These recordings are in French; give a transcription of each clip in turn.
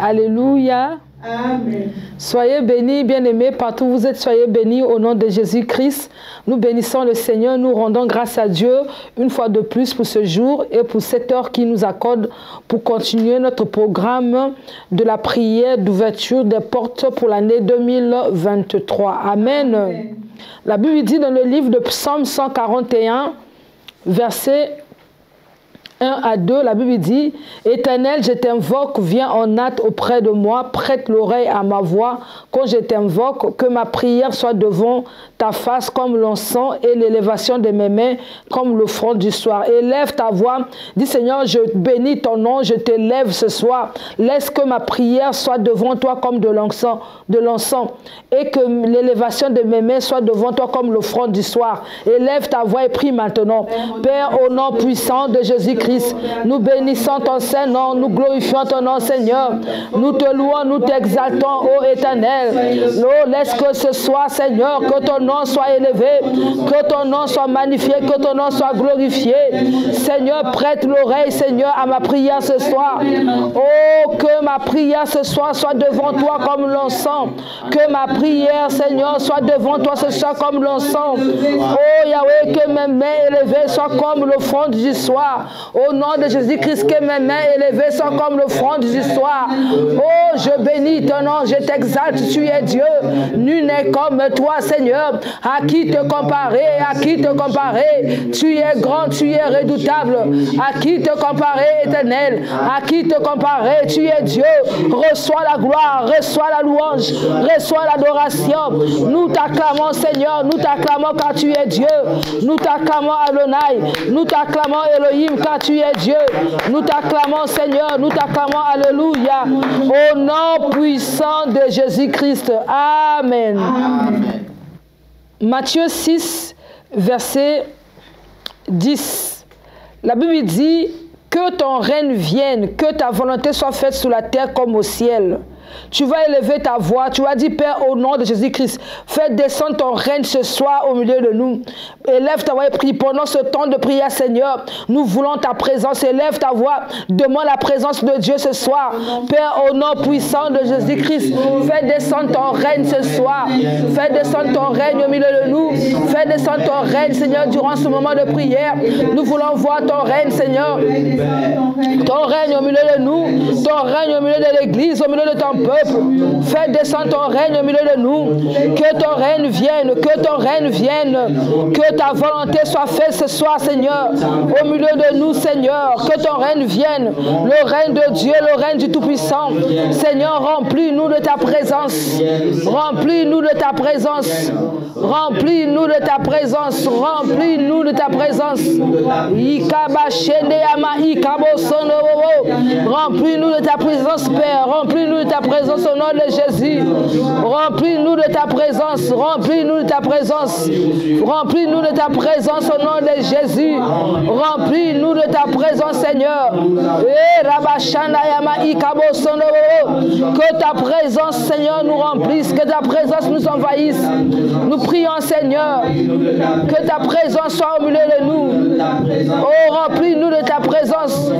Alléluia. Amen. Soyez bénis, bien-aimés, partout où vous êtes, soyez bénis au nom de Jésus-Christ. Nous bénissons le Seigneur, nous rendons grâce à Dieu une fois de plus pour ce jour et pour cette heure qu'il nous accorde pour continuer notre programme de la prière d'ouverture des portes pour l'année 2023. Amen. Amen. La Bible dit dans le livre de Psaume 141, verset 1 à 2, la Bible dit « Éternel, je t'invoque, viens en hâte auprès de moi, prête l'oreille à ma voix, quand je t'invoque, que ma prière soit devant ta face comme l'encens et l'élévation de mes mains comme l'offrande du soir. Élève ta voix, dis Seigneur, je bénis ton nom, je t'élève ce soir. Laisse que ma prière soit devant toi comme de l'encens, et que l'élévation de mes mains soit devant toi comme l'offrande du soir. Élève ta voix et prie maintenant. Père, au nom puissant de Jésus-Christ, nous bénissons ton Saint-Nom, nous glorifions ton nom, Seigneur. Nous te louons, nous t'exaltons, ô Éternel. Oh, laisse que ce soir, Seigneur, que ton nom soit élevé, que ton nom soit magnifié, que ton nom soit glorifié. Seigneur, prête l'oreille, Seigneur, à ma prière ce soir. Oh, que ma prière ce soir soit devant toi comme l'encens. Que ma prière, Seigneur, soit devant toi ce soir comme l'encens. Oh, Yahweh, que mes mains élevées soient comme l'offrande du soir. Au nom de Jésus-Christ, que mes mains élevées soient comme l'offrande du soir. Oh, je bénis ton nom, je t'exalte, tu es Dieu. Nul n'est comme toi, Seigneur. À qui te comparer, à qui te comparer? Tu es grand, tu es redoutable. À qui te comparer, Éternel? À qui te comparer? Tu es Dieu. Reçois la gloire, reçois la louange, reçois l'adoration. Nous t'acclamons, Seigneur, nous t'acclamons car tu es Dieu. Nous t'acclamons Adonai, nous t'acclamons Elohim car tu es Dieu. Nous t'acclamons, Seigneur, nous t'acclamons, Alléluia. Au nom puissant de Jésus-Christ. Amen. Amen. Matthieu 6, verset 10. La Bible dit que ton règne vienne, que ta volonté soit faite sur la terre comme au ciel. Tu vas élever ta voix, tu vas dire Père au nom de Jésus-Christ, fais descendre ton règne ce soir au milieu de nous. Élève ta voix et prie pendant ce temps de prière, Seigneur. Nous voulons ta présence, élève ta voix, demande la présence de Dieu ce soir. Père au nom puissant de Jésus-Christ, fais descendre ton règne ce soir. Fais descendre ton règne au milieu de nous. Fais descendre ton règne, Seigneur, durant ce moment de prière. Nous voulons voir ton règne, Seigneur. Ton règne au milieu de nous, ton règne au milieu de l'église, au milieu de ton peuple. Fais descendre ton règne au milieu de nous. Que ton règne vienne, que ton règne vienne. Que ta volonté soit faite ce soir, Seigneur. Au milieu de nous, Seigneur. Que ton règne vienne. Le règne de Dieu, le règne du Tout-Puissant. Seigneur, remplis-nous de ta présence. Remplis-nous de ta présence. Remplis-nous de ta présence. Remplis-nous de ta présence. Remplis-nous de ta présence, Père. Remplis-nous de ta présence au nom de Jésus. Remplis-nous de ta présence. Remplis-nous de ta présence. Remplis-nous de ta présence au nom de Jésus. Remplis-nous de ta présence, Seigneur. Que ta présence, Seigneur, nous remplisse. Que ta présence nous envahisse. Nous prions, Seigneur, que ta présence soit au milieu de nous. Oh, remplis-nous de ta présence.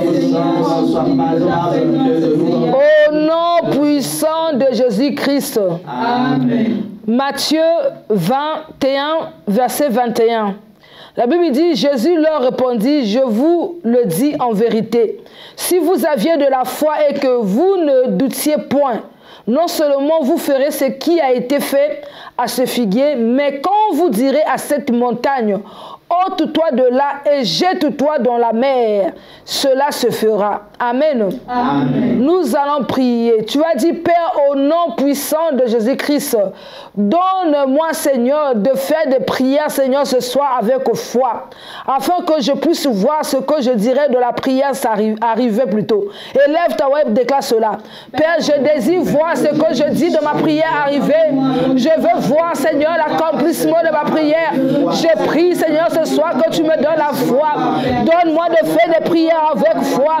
Au nom puissant de Jésus-Christ. Amen. Matthieu 21, verset 21. La Bible dit, Jésus leur répondit, je vous le dis en vérité, si vous aviez de la foi et que vous ne doutiez point, non seulement vous ferez ce qui a été fait à ce figuier, mais quand vous direz à cette montagne, ôte-toi de là et jette-toi dans la mer, cela se fera. Amen. Amen. Nous allons prier. Tu as dit, Père, au nom puissant de Jésus-Christ, donne-moi, Seigneur, de faire des prières, Seigneur, ce soir avec foi, afin que je puisse voir ce que je dirais de la prière arriver plus tôt. Élève ta voix et déclare cela. Père, je désire voir ce que je dis de ma prière arriver. Je veux voir, Seigneur, l'accomplissement de ma prière. Je prie, Seigneur, ce soir que tu me donnes la foi. Donne-moi de faire des prières avec foi.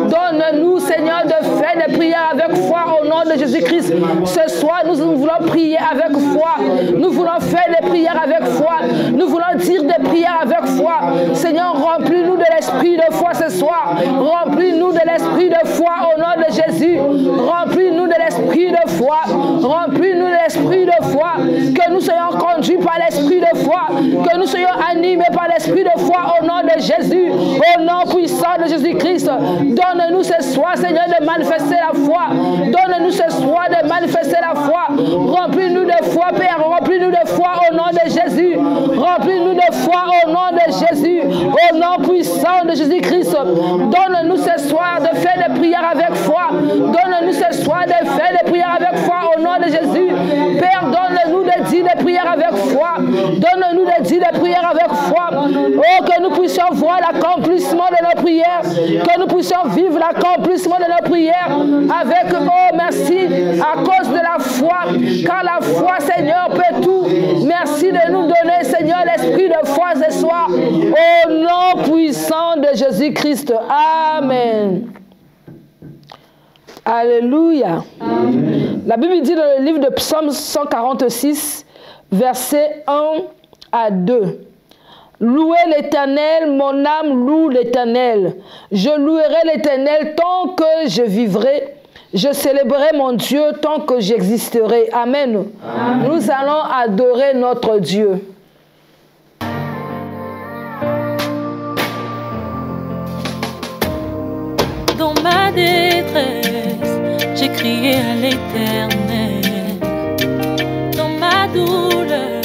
Donne-nous, Seigneur, de faire des prières avec foi au nom de Jésus-Christ. Ce soir, nous voulons prier avec foi. Nous voulons faire des prières avec foi. Nous voulons dire des prières avec foi. Seigneur, remplis-nous de l'esprit de foi ce soir. Remplis-nous de l'esprit de foi au nom de Jésus. Remplis-nous de l'esprit de foi. Remplis-nous de l'esprit de foi. Que nous soyons conduits par l'esprit de foi. Que nous soyons animés par l'esprit de foi au nom de Jésus. Au nom puissant de Jésus-Christ. Donne-nous ce soir, Seigneur, de manifester la foi. Donne-nous ce soir de manifester la foi. Remplis-nous de foi, Père. Remplis-nous de foi au nom de Jésus. Remplis-nous de foi au nom de Jésus. Au nom puissant de Jésus-Christ. Donne-nous ce soir de faire des prières avec foi. Donne-nous ce soir de faire des prières avec foi au nom de Jésus. Père, donne-nous de dire des prières avec foi. Donne-nous de dire des prières avec foi. Oh, que nous puissions voir l'accomplissement de nos prières. Que nous puissions vivre l'accomplissement de nos prières avec, oh, merci, à cause de la foi. Car la foi, Seigneur, peut tout. Merci de nous donner, Seigneur, l'esprit de foi ce soir. Au nom puissant de Jésus-Christ. Amen. Alléluia. Amen. La Bible dit dans le livre de Psaume 146, versets 1 à 2. Louez l'Éternel, mon âme loue l'Éternel. Je louerai l'Éternel tant que je vivrai. Je célébrerai mon Dieu tant que j'existerai. Amen. Amen. Nous allons adorer notre Dieu. Dans ma détresse, j'ai crié à l'Éternel. Dans ma douleur,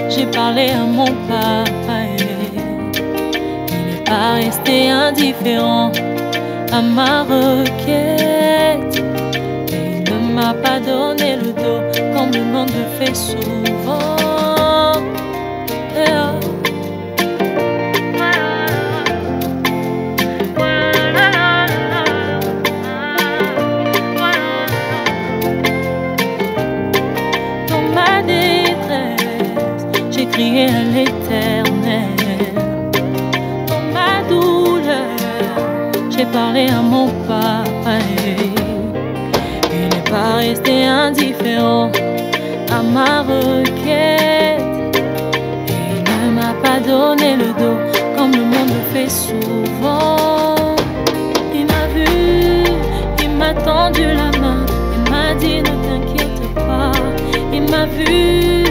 j'ai parlé à mon papa. Il n'est pas resté indifférent à ma requête. Et il ne m'a pas donné le dos comme le monde le fait souvent. Crier à l'Éternel. Dans ma douleur, j'ai parlé à mon papa. Il n'est pas resté indifférent à ma requête. Et il ne m'a pas donné le dos comme le monde le fait souvent. Il m'a vu, il m'a tendu la main, il m'a dit ne t'inquiète pas. Il m'a vu,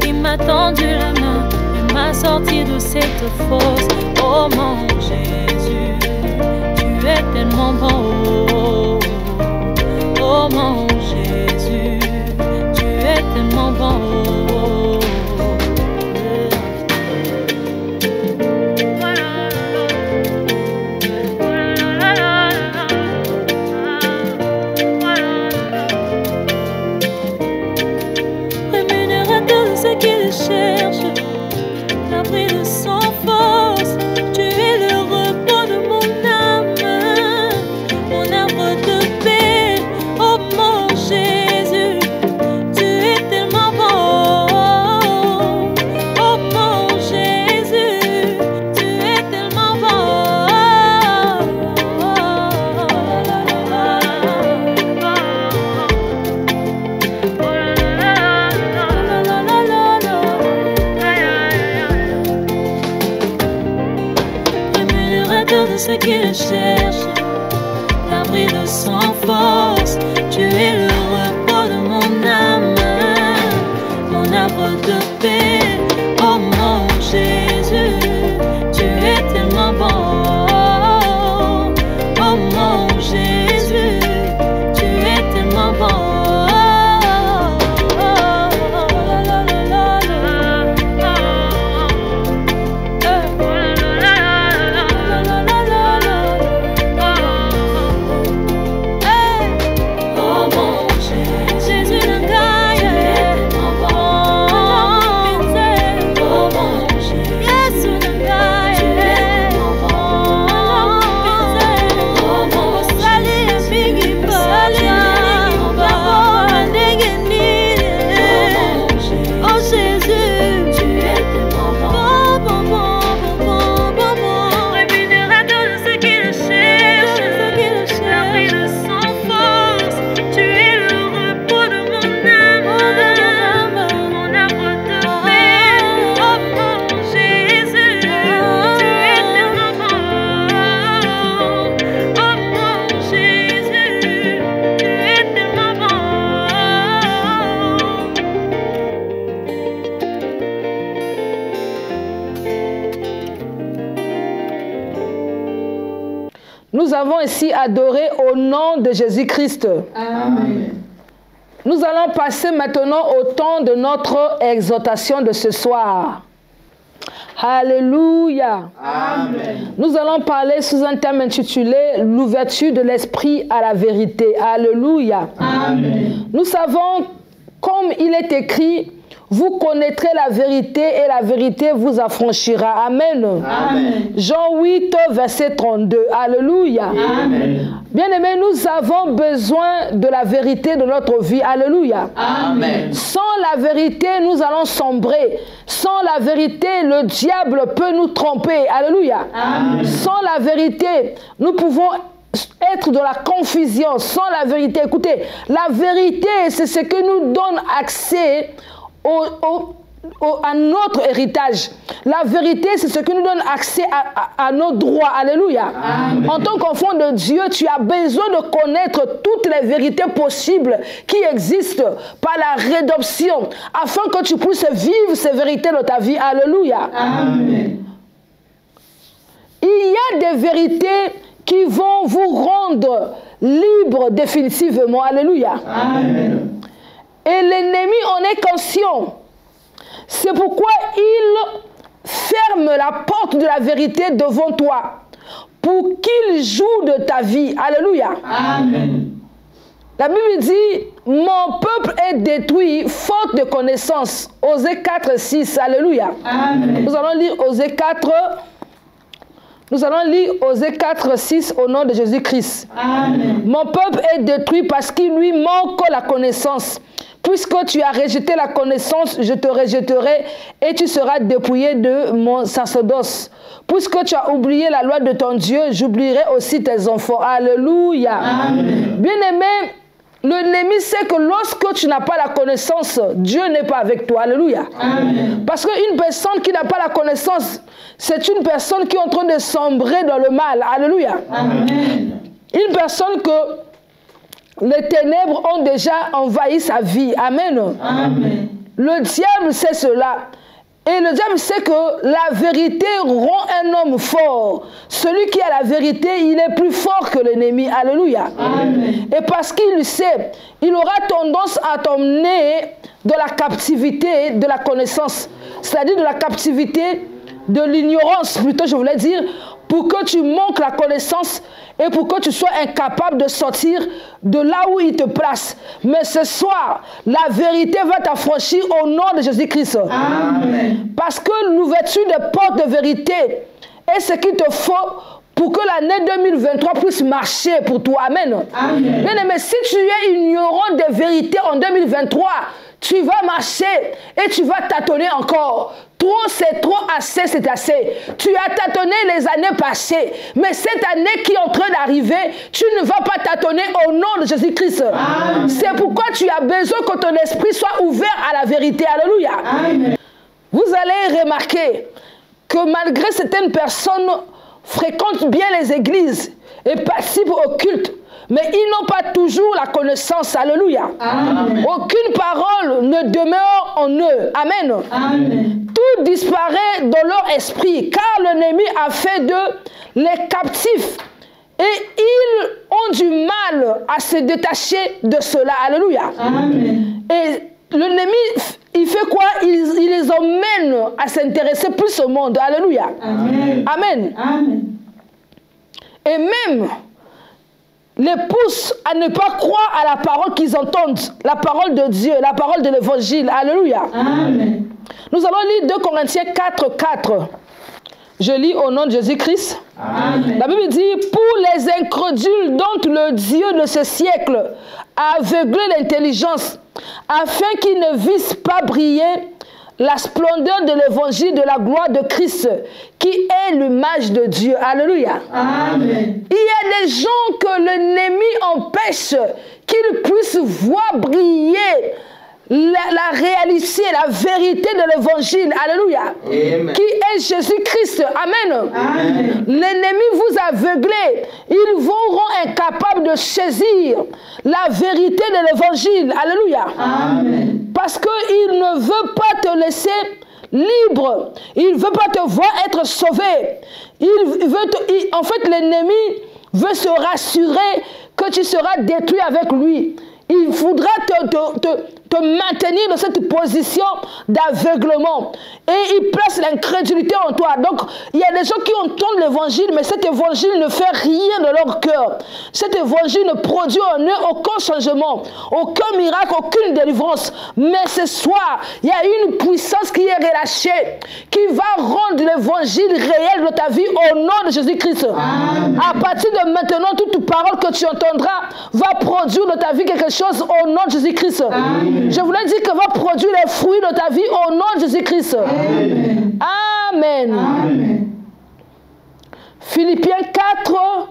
il m'a tendu la main, il m'a sorti de cette fosse. Oh mon Jésus, tu es tellement bon. Oh mon Jésus, tu es tellement bon. Qu'il cherche l'abri de sans force. Tu es le repos de mon âme, mon arbre de paix. Oh mon Jésus, tu es tellement bon. Oh mon Jésus, tu es tellement bon. De ce qu'il cherche, l'abri de sans force. Tu es le repos de mon âme, mon arbre de paix. Oh mon Jésus, tu es tellement bon. Oh mon Jésus, tu es tellement bon. Nous avons ici adoré au nom de Jésus-Christ. Amen. Nous allons passer maintenant au temps de notre exhortation de ce soir. Alléluia. Amen. Nous allons parler sous un thème intitulé « L'ouverture de l'esprit à la vérité ». Alléluia. Amen. Nous savons, comme il est écrit, vous connaîtrez la vérité et la vérité vous affranchira. Amen. Amen. Jean 8, verset 32. Alléluia. Amen. Bien-aimés, nous avons besoin de la vérité de notre vie. Alléluia. Amen. Sans la vérité, nous allons sombrer. Sans la vérité, le diable peut nous tromper. Alléluia. Amen. Sans la vérité, nous pouvons être dans la confusion. Sans la vérité, écoutez, la vérité, c'est ce que nous donne accès à notre héritage. La vérité, c'est ce qui nous donne accès à nos droits. Alléluia. Amen. En tant qu'enfant de Dieu, tu as besoin de connaître toutes les vérités possibles qui existent par la rédemption, afin que tu puisses vivre ces vérités dans ta vie. Alléluia. Amen. Il y a des vérités qui vont vous rendre libre définitivement. Alléluia. Amen. Et l'ennemi en est conscient. C'est pourquoi il ferme la porte de la vérité devant toi pour qu'il joue de ta vie. Alléluia. Amen. La Bible dit, mon peuple est détruit faute de connaissance. Osée 4, 6. Alléluia. Amen. Nous allons lire Osée 4. Nous allons lire Osée 4, 6 au nom de Jésus-Christ. Amen. Mon peuple est détruit parce qu'il lui manque la connaissance. Puisque tu as rejeté la connaissance, je te rejetterai et tu seras dépouillé de mon sacerdoce. Puisque tu as oublié la loi de ton Dieu, j'oublierai aussi tes enfants. Alléluia. Amen. Bien-aimé, l'ennemi sait que lorsque tu n'as pas la connaissance, Dieu n'est pas avec toi. Alléluia. Amen. Parce qu'une personne qui n'a pas la connaissance, c'est une personne qui est en train de sombrer dans le mal. Alléluia. Amen. Une personne que les ténèbres ont déjà envahi sa vie. Amen. Amen. Le diable sait cela. Et le diable sait que la vérité rend un homme fort. Celui qui a la vérité, il est plus fort que l'ennemi. Alléluia. Amen. Et parce qu'il le sait, il aura tendance à t'emmener de la captivité de la connaissance. C'est-à-dire de la captivité de l'ignorance, plutôt je voulais dire, pour que tu manques la connaissance et pour que tu sois incapable de sortir de là où il te place. Mais ce soir, la vérité va t'affranchir au nom de Jésus-Christ. Amen. Parce que l'ouverture des portes de vérité est ce qu'il te faut pour que l'année 2023 puisse marcher pour toi. Amen. Amen. Bien aimé, si tu es ignorant des vérités en 2023, tu vas marcher et tu vas tâtonner encore. Trop c'est trop, assez c'est assez. Tu as tâtonné les années passées, mais cette année qui est en train d'arriver, tu ne vas pas tâtonner au nom de Jésus-Christ. C'est pourquoi tu as besoin que ton esprit soit ouvert à la vérité. Alléluia. Amen. Vous allez remarquer que malgré certaines personnes fréquentent bien les églises et participent au culte, mais ils n'ont pas toujours la connaissance. Alléluia. Amen. Aucune parole ne demeure en eux. Amen. Amen. Tout disparaît dans leur esprit, car l'ennemi a fait d'eux les captifs. Et ils ont du mal à se détacher de cela. Alléluia. Amen. Et l'ennemi, il fait quoi? Il les emmène à s'intéresser plus au monde. Alléluia. Amen. Amen. Amen. Et même les pousse à ne pas croire à la parole qu'ils entendent, la parole de Dieu, la parole de l'évangile. Alléluia. Amen. Nous allons lire 2 Corinthiens 4, 4. Je lis au nom de Jésus-Christ. Amen. La Bible dit, pour les incrédules dont le Dieu de ce siècle a aveuglé l'intelligence, afin qu'ils ne vissent pas briller la splendeur de l'évangile de la gloire de Christ, qui est l'image de Dieu. Alléluia. Amen. Il y a des gens que l'ennemi empêche qu'ils puissent voir briller la réalité, la vérité de l'évangile. Alléluia. Amen. Qui est Jésus-Christ. Amen. Amen. L'ennemi vous aveuglez. Ils vous rend incapable de saisir la vérité de l'évangile. Alléluia. Amen. Parce qu'il ne veut pas te laisser libre. Il ne veut pas te voir être sauvé. En fait, l'ennemi, veut se rassurer que tu seras détruit avec lui. Il voudra te maintenir dans cette position d'aveuglement. Et il place l'incrédulité en toi. Donc, il y a des gens qui entendent l'évangile, mais cet évangile ne fait rien dans leur cœur. Cet évangile ne produit en eux aucun changement, aucun miracle, aucune délivrance. Mais ce soir, il y a une puissance qui est relâchée, qui va rendre l'évangile réel de ta vie au nom de Jésus-Christ. À partir de maintenant, toute parole que tu entendras va produire dans ta vie quelque chose au nom de Jésus-Christ. Je voulais dire que va produire les fruits de ta vie au nom de Jésus-Christ. Amen. Amen. Philippiens 4,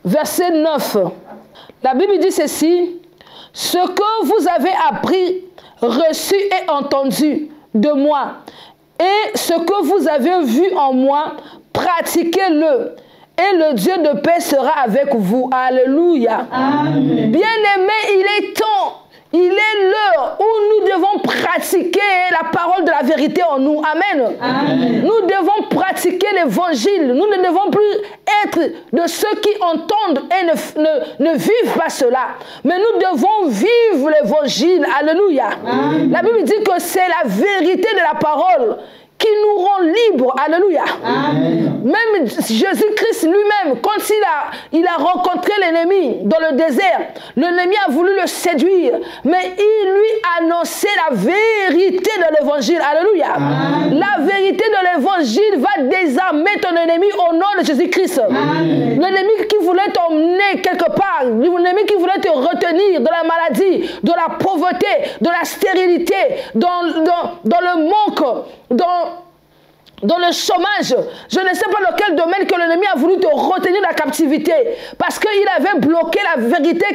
verset 9. La Bible dit ceci. Ce que vous avez appris, reçu et entendu de moi, et ce que vous avez vu en moi, pratiquez-le. Et le Dieu de paix sera avec vous. Alléluia. Bien-aimé, il est temps. Il est l'heure où nous devons pratiquer la parole de la vérité en nous. Amen. Amen. Nous devons pratiquer l'évangile. Nous ne devons plus être de ceux qui entendent et ne vivent pas cela. Mais nous devons vivre l'évangile. Alléluia. Amen. La Bible dit que c'est la vérité de la parole qui nous rend libres. Alléluia. Amen. Même Jésus-Christ lui-même, quand il a rencontré l'ennemi dans le désert, l'ennemi a voulu le séduire, mais il lui annonçait la vérité de l'évangile. Alléluia. Amen. La vérité de l'évangile va désarmer ton ennemi au nom de Jésus-Christ. L'ennemi qui voulait t'emmener quelque part, l'ennemi qui voulait te retenir dans la maladie, dans la pauvreté, dans la stérilité, dans le manque, dans le chômage, je ne sais pas dans quel domaine que l'ennemi a voulu te retenir la captivité, parce qu'il avait bloqué la vérité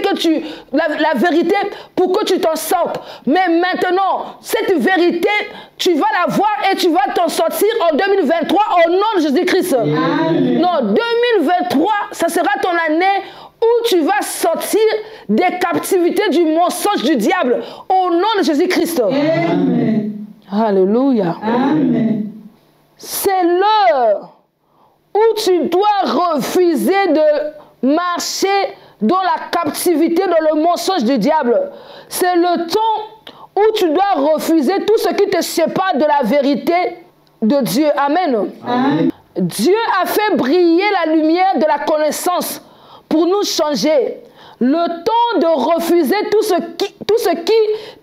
la vérité pour que tu t'en sortes. Mais maintenant, cette vérité, tu vas la voir et tu vas t'en sortir en 2023 au nom de Jésus-Christ. Non, 2023, ça sera ton année où tu vas sortir des captivités du mensonge du diable au nom de Jésus-Christ. Alléluia. Amen. C'est l'heure où tu dois refuser de marcher dans la captivité, dans le mensonge du diable. C'est le temps où tu dois refuser tout ce qui te sépare de la vérité de Dieu. Amen. Amen. Dieu a fait briller la lumière de la connaissance pour nous changer. Le temps de refuser tout ce qui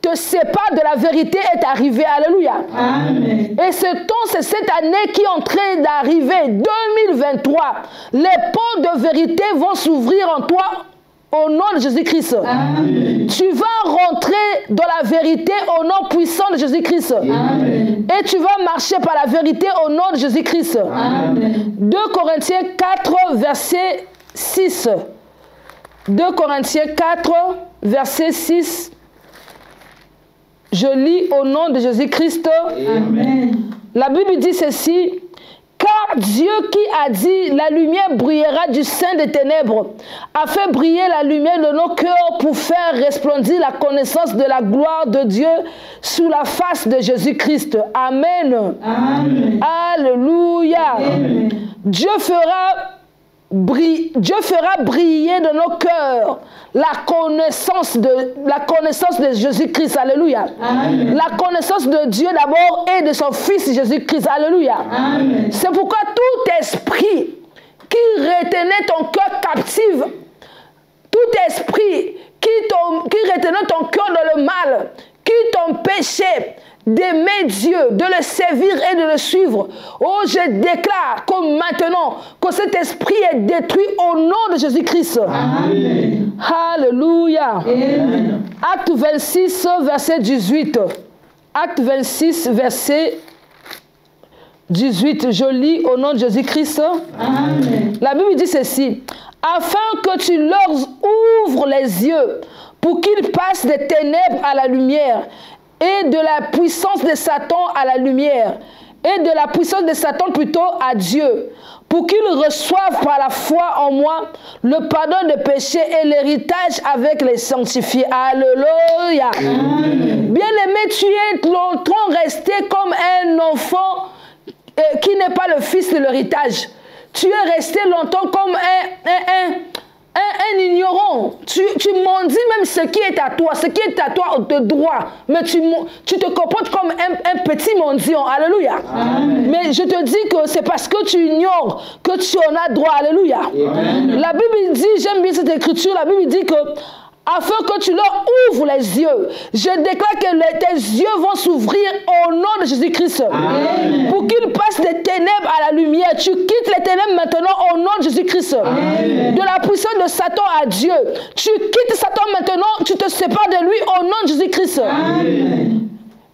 te sépare de la vérité est arrivé. Alléluia. Amen. Et ce temps, c'est cette année qui est en train d'arriver, 2023. Les portes de vérité vont s'ouvrir en toi au nom de Jésus-Christ. Tu vas rentrer dans la vérité au nom puissant de Jésus-Christ. Et tu vas marcher par la vérité au nom de Jésus-Christ. 2 Corinthiens 4, verset 6. 2 Corinthiens 4, verset 6. Je lis au nom de Jésus-Christ. La Bible dit ceci. Car Dieu qui a dit, la lumière brillera du sein des ténèbres, a fait briller la lumière de nos cœurs pour faire resplendir la connaissance de la gloire de Dieu sous la face de Jésus-Christ. Amen. Amen. Alléluia. Amen. Dieu fera briller de nos cœurs la connaissance de Jésus-Christ. Alléluia. Amen. La connaissance de Dieu d'abord et de son Fils Jésus-Christ. Alléluia. C'est pourquoi tout esprit qui retenait ton cœur captif, tout esprit qui retenait ton cœur dans le mal, qui t'empêchait d'aimer Dieu, de le servir et de le suivre. Oh, je déclare comme maintenant que cet esprit est détruit au nom de Jésus-Christ. Amen. Alléluia. Amen. Acte 26, verset 18. Acte 26, verset 18. Je lis au nom de Jésus-Christ. Amen. La Bible dit ceci. Afin que tu leur ouvres les yeux pour qu'ils passent des ténèbres à la lumière et de la puissance de Satan à la lumière, et de la puissance de Satan plutôt à Dieu, pour qu'ils reçoivent par la foi en moi le pardon de péché et l'héritage avec les sanctifiés. Alléluia. Bien-aimé, tu es longtemps resté comme un enfant qui n'est pas le fils de l'héritage. tu es resté longtemps comme un ignorant. Tu mendis même ce qui est à toi. Ce qui est à toi de droit. Mais tu te comportes comme un petit mendiant. Alléluia. Amen. Mais je te dis que c'est parce que tu ignores que tu en as droit. Alléluia. Amen. La Bible dit, j'aime bien cette écriture, la Bible dit que afin que tu leur ouvres les yeux. Je déclare que tes yeux vont s'ouvrir au nom de Jésus-Christ. Pour qu'ils passent des ténèbres à la lumière. Tu quittes les ténèbres maintenant au nom de Jésus-Christ. De la puissance de Satan à Dieu. Tu quittes Satan maintenant, tu te sépares de lui au nom de Jésus-Christ.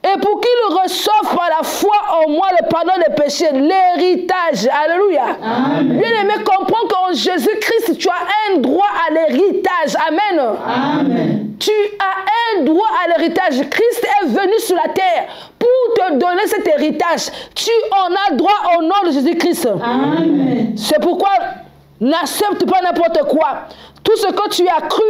Et pour qu'ils reçoivent par la foi en moi le pardon des péchés, l'héritage. Alléluia. Bien-aimé, comprends qu'en Jésus-Christ, tu as un droit à l'héritage. Amen. Amen. Tu as un droit à l'héritage. Christ est venu sur la terre pour te donner cet héritage. Tu en as droit au nom de Jésus-Christ. Amen. C'est pourquoi n'accepte pas n'importe quoi. Tout ce que tu as cru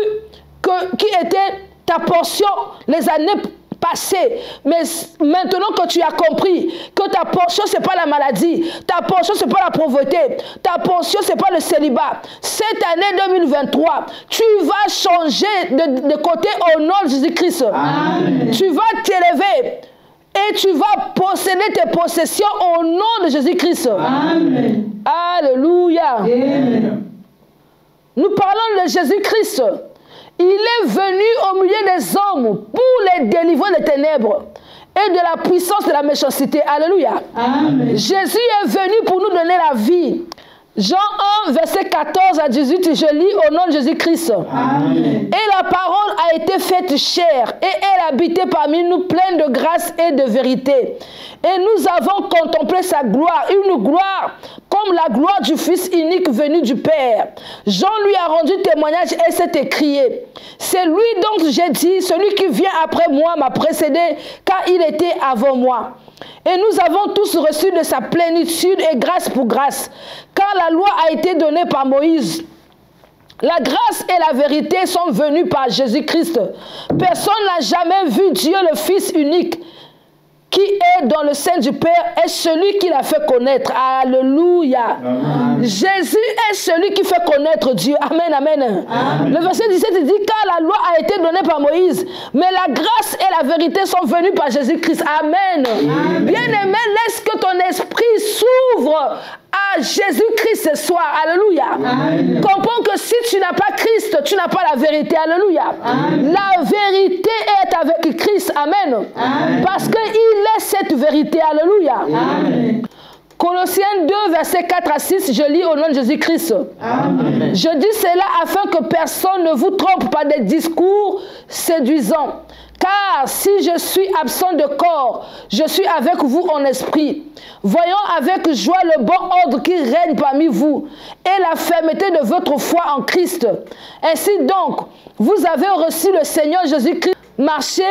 qui était ta portion les années passé, mais maintenant que tu as compris que ta portion c'est pas la maladie, ta portion c'est pas la pauvreté, ta portion c'est pas le célibat. Cette année 2023, tu vas changer de côté au nom de Jésus-Christ. Tu vas t'élever et tu vas posséder tes possessions au nom de Jésus-Christ. Amen. Alléluia. Amen. Nous parlons de Jésus-Christ. Il est venu au milieu des hommes pour les délivrer des ténèbres et de la puissance de la méchanceté. Alléluia. Amen. Jésus est venu pour nous donner la vie. Jean 1, verset 14 à 18, je lis au nom de Jésus-Christ. Et la parole a été faite chair et elle habitait parmi nous pleine de grâce et de vérité. Et nous avons contemplé sa gloire, une gloire comme la gloire du Fils unique venu du Père. Jean lui a rendu témoignage et s'est écrié. C'est lui dont j'ai dit, celui qui vient après moi m'a précédé, car il était avant moi. Et nous avons tous reçu de sa plénitude et grâce pour grâce, car la loi a été donnée par Moïse. La grâce et la vérité sont venues par Jésus-Christ. Personne n'a jamais vu Dieu le Fils unique, qui est dans le sein du Père, est celui qui l'a fait connaître. Alléluia. Amen. Jésus est celui qui fait connaître Dieu. Amen, amen. Amen. Le verset 17 dit, car la loi a été donnée par Moïse, mais la grâce et la vérité sont venues par Jésus-Christ. Amen. Amen. Bien-aimé, laisse que ton esprit s'ouvre à Jésus-Christ ce soir. Alléluia. Amen. Comprends que si tu n'as pas Christ, tu n'as pas la vérité. Alléluia. Amen. La vérité est avec Christ. Amen. Amen. Parce qu'il est cette vérité. Alléluia. Amen. Colossiens 2, versets 4 à 6, je lis au nom de Jésus-Christ. Je dis cela afin que personne ne vous trompe par des discours séduisants. Car si je suis absent de corps, je suis avec vous en esprit. Voyons avec joie le bon ordre qui règne parmi vous et la fermeté de votre foi en Christ. Ainsi donc, vous avez reçu le Seigneur Jésus-Christ, marchez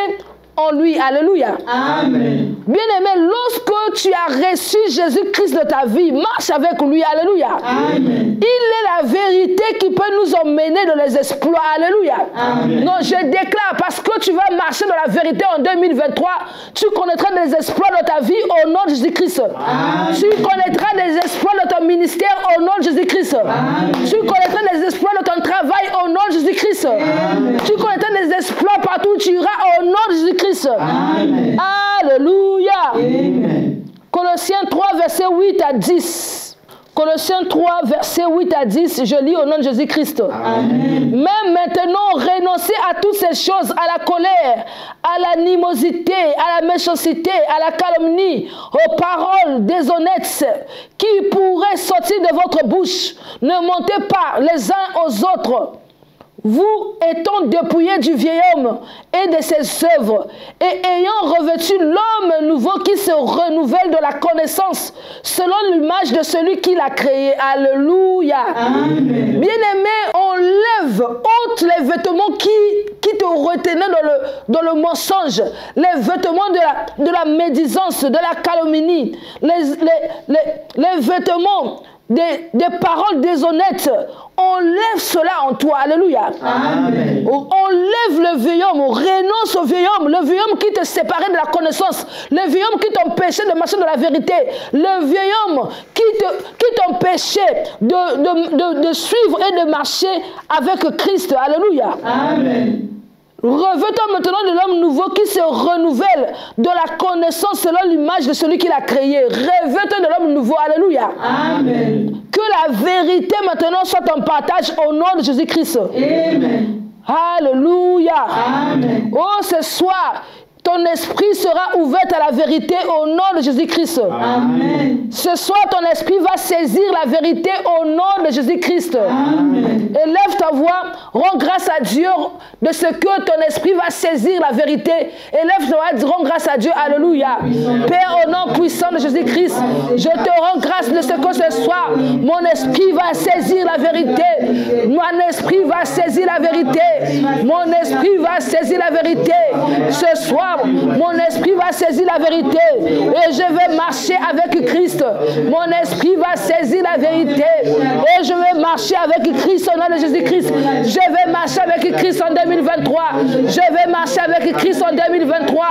en lui. Alléluia. Amen. Bien-aimé, lorsque tu as reçu Jésus-Christ de ta vie, marche avec lui. Alléluia. Amen. Il est la vérité qui peut nous emmener dans les exploits. Alléluia. Amen. Non, je déclare, parce que tu vas marcher dans la vérité en 2023, tu connaîtras des exploits dans ta vie au nom de Jésus-Christ. Tu connaîtras des exploits dans ton ministère au nom de Jésus-Christ. Tu connaîtras des exploits dans ton travail au nom de Jésus-Christ. Tu connaîtras des exploits partout où tu iras au nom de Jésus-Christ. Amen. Alléluia. Amen. Colossiens 3, verset 8 à 10. Colossiens 3, verset 8 à 10, je lis au nom de Jésus-Christ. Même maintenant, renoncez à toutes ces choses, à la colère, à l'animosité, à la méchanceté, à la calomnie, aux paroles déshonnêtes qui pourraient sortir de votre bouche. Ne mentez pas les uns aux autres. Vous étant dépouillés du vieil homme et de ses œuvres, et ayant revêtu l'homme nouveau qui se renouvelle de la connaissance selon l'image de celui qui l'a créé. Alléluia. Bien-aimé, enlève, ôte les vêtements qui te retenaient dans le mensonge, les vêtements de la médisance, de la calomnie, les vêtements des paroles déshonnêtes, enlève cela en toi. Alléluia. Amen. Enlève le vieil homme, renonce au vieil homme qui te séparait de la connaissance, le vieil homme qui t'empêchait de marcher dans la vérité, le vieil homme qui t'empêchait de suivre et de marcher avec Christ. Alléluia. Amen. Revêt-toi maintenant de l'homme nouveau qui se renouvelle de la connaissance selon l'image de celui qui l'a créé. Revêt-toi de l'homme nouveau. Alléluia. Amen. Que la vérité maintenant soit en partage au nom de Jésus-Christ. Amen. Alléluia. Amen. Oh, ce soir, ton esprit sera ouvert à la vérité au nom de Jésus-Christ. Amen. Ce soir, ton esprit va saisir la vérité au nom de Jésus-Christ. Amen. Élève ta voix, rends grâce à Dieu de ce que ton esprit va saisir la vérité. Élève ta voix, rends grâce à Dieu. Alléluia. Père, au nom puissant de Jésus-Christ, je te rends grâce de ce que ce soir, mon esprit va saisir la vérité. Mon esprit va saisir la vérité. Mon esprit va saisir la vérité. Ce soir, mon esprit va saisir la vérité et je vais marcher avec Christ. Mon esprit va saisir la vérité et je vais marcher avec Christ au nom de Jésus-Christ. Je vais marcher avec Christ en 2023. Je vais marcher avec Christ en 2023.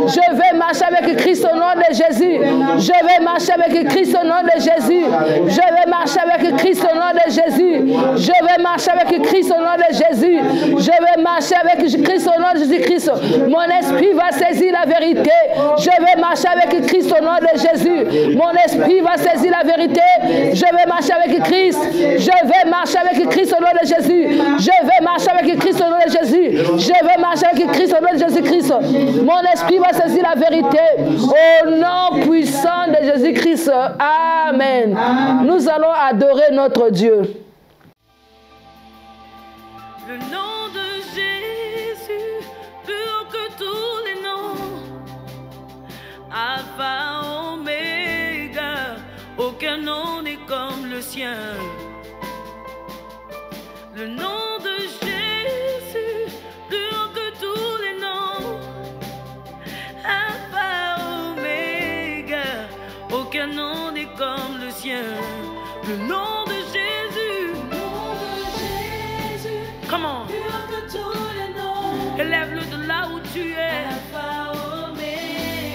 Je vais marcher avec Christ au nom de Jésus. Je vais marcher avec Christ au nom de Jésus. Je vais marcher avec Christ au nom de Jésus. Je vais marcher avec Christ au nom de Jésus. Je vais marcher avec Christ au nom de Jésus-Christ. Mon esprit va saisir la vérité. Je vais marcher avec Christ au nom de Jésus. Mon esprit va saisir la vérité. Je vais marcher avec Christ. Je vais marcher avec Christ au nom de Jésus. Je vais marcher avec Christ au nom de Jésus. Je vais marcher avec Christ au nom de Jésus-Christ. Mon esprit va saisir la vérité. Au nom puissant de Jésus-Christ. Amen. Nous allons adorer notre Dieu. Le nom de Jésus, plus haut que tous les noms. Alpha, Oméga, aucun nom n'est comme le sien. Le nom de Jésus, plus haut que tous les noms. Alpha, Oméga, aucun nom n'est comme le sien. Le nom de Jésus, comment? Plus haut que tous les noms. Élève-le de là où tu es. Alpha, Oméga.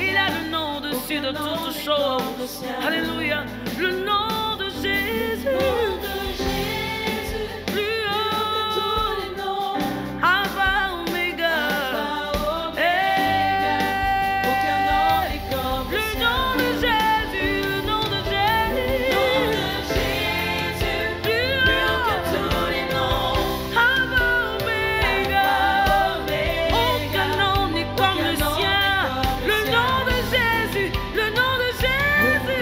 Il a le nom dessus de toutes choses. Alléluia. Le nom de Jésus. Plus haut que tous les noms. Alpha, Oméga. Aucun nom n'est comme le nom de Jésus. Le nom de Jésus. Plus haut que tous les noms. Alpha, Oméga. Aucun nom n'est comme le sien. Le nom de Jésus. Le nom de Jésus.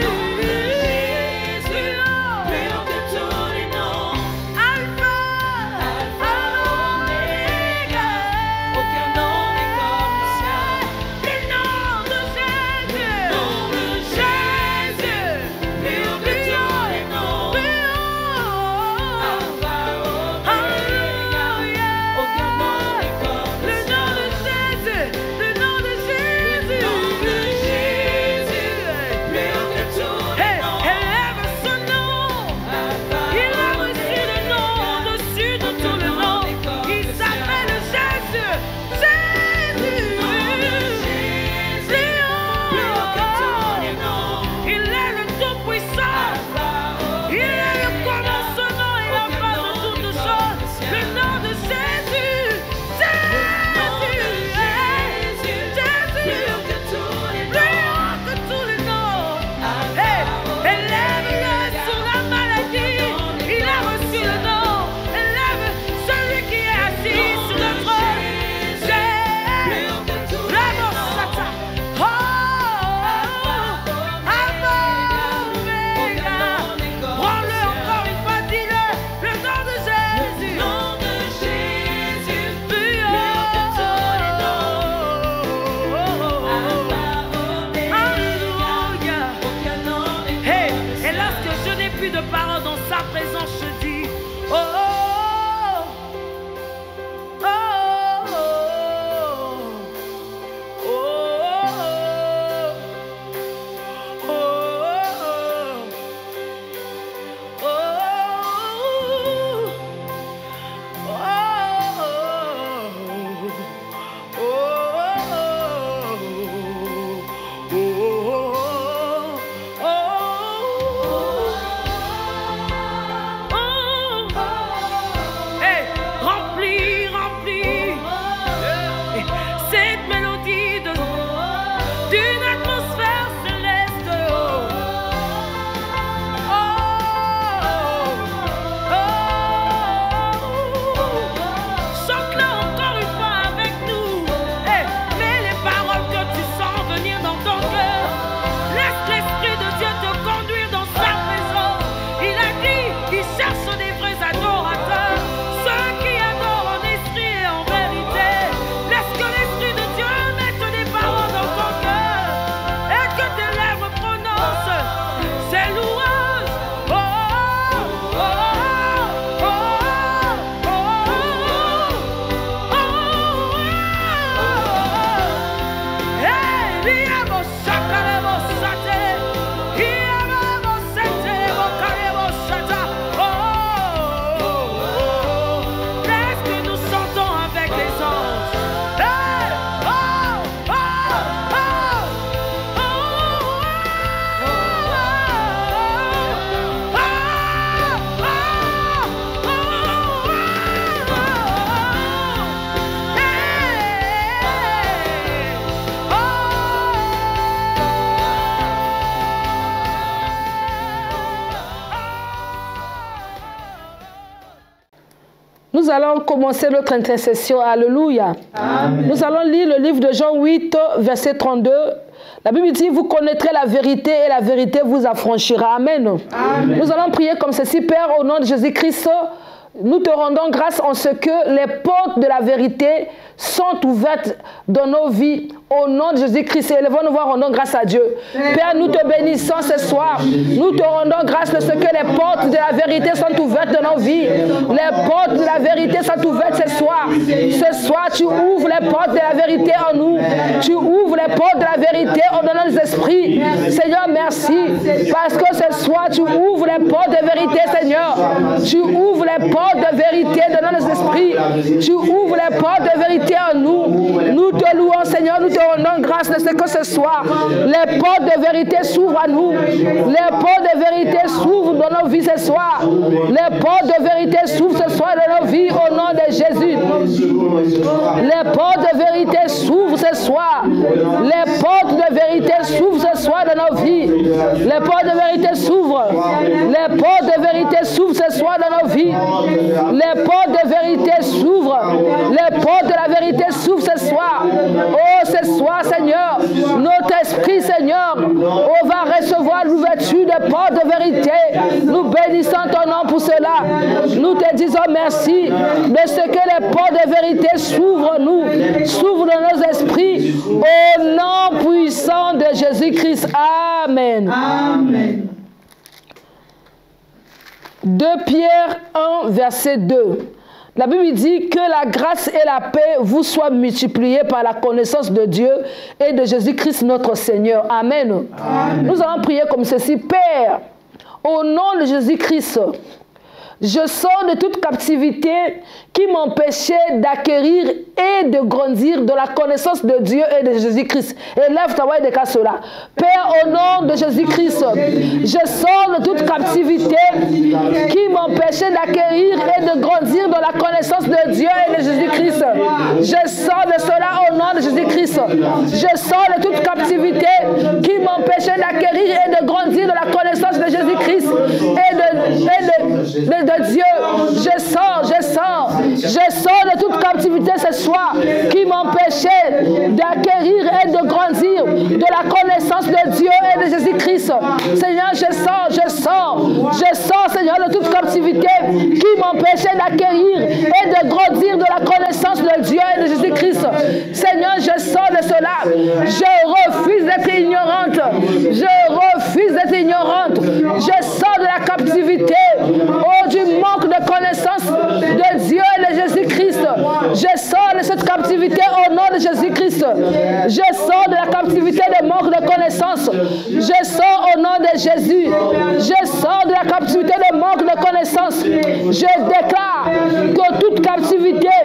Plus haut que tous les Nous allons commencer notre intercession. Alléluia. Amen. Nous allons lire le livre de Jean 8, verset 32. La Bible dit, vous connaîtrez la vérité et la vérité vous affranchira. Amen. Amen. Nous allons prier comme ceci, Père, au nom de Jésus-Christ. Nous te rendons grâce en ce que les portes de la vérité sont ouvertes dans nos vies. Au nom de Jésus-Christ, élevons-nous voir, rendons grâce à Dieu. Père, nous te bénissons ce soir. Nous te rendons grâce de ce que les portes de la vérité sont ouvertes dans nos vies. Les portes de la vérité sont ouvertes ce soir. Ce soir, tu ouvres les portes de la vérité en nous. Tu ouvres les portes de la vérité en donnant les esprits. Seigneur, merci. Parce que ce soir, tu ouvres les portes de vérité, Seigneur. Tu ouvres les portes de vérité dans nos esprits. Tu ouvres les portes de vérité en nous. Nous te louons, Seigneur. Nous te rendons grâce de ce que ce soir, les portes de vérité s'ouvrent à nous. Les portes de vérité s'ouvrent dans nos vies ce soir. Les portes de vérité s'ouvrent ce soir dans nos vies au nom de Jésus. Les portes de vérité s'ouvrent ce soir. Les portes de vérité s'ouvrent ce soir dans nos vies. Les portes de vérité s'ouvrent. Les portes de vérité s'ouvrent ce soir dans nos vies. Les portes de vérité s'ouvrent. Les portes de la vérité s'ouvrent ce soir. Oh, ce soir, Seigneur, notre esprit, Seigneur, on va recevoir l'ouverture des portes de vérité. Nous bénissons ton nom pour cela. Nous te disons merci de ce que les portes de vérité s'ouvrent en nous, s'ouvrent dans nos esprits. Au nom puissant de Jésus-Christ. Amen. Amen. 2 Pierre 1, verset 2. La Bible dit que la grâce et la paix vous soient multipliées par la connaissance de Dieu et de Jésus-Christ notre Seigneur. Amen. Amen. Nous allons prier comme ceci. Père, au nom de Jésus-Christ, je sors de toute captivité qui m'empêchait d'acquérir et de grandir dans la connaissance de Dieu et de Jésus-Christ. Élève ta voix et déclare cela. Père, au nom de Jésus-Christ, je sors de toute captivité qui m'empêchait d'acquérir et de grandir dans la connaissance de Dieu et de Jésus-Christ. Je sors de cela au nom de Jésus-Christ. Je sors de toute captivité qui m'empêchait d'acquérir et de grandir dans la connaissance de Jésus-Christ et de Dieu. Je sors de toute captivité ce soir qui m'empêchait d'acquérir et de grandir de la connaissance de Dieu et de Jésus-Christ. Seigneur, je sors, Seigneur, de toute captivité qui m'empêchait d'acquérir et de grandir de la connaissance de Dieu et de Jésus-Christ. Seigneur, je sors de cela. Je refuse d'être ignorante. Je sors de la captivité, du manque de connaissance de Dieu et de Jésus-Christ. Je sors de cette captivité au nom de Jésus-Christ. Je sors de la captivité de manque de connaissance. Je sors au nom de Jésus. Je sors de la captivité de manque de connaissance. Je déclare que toute captivité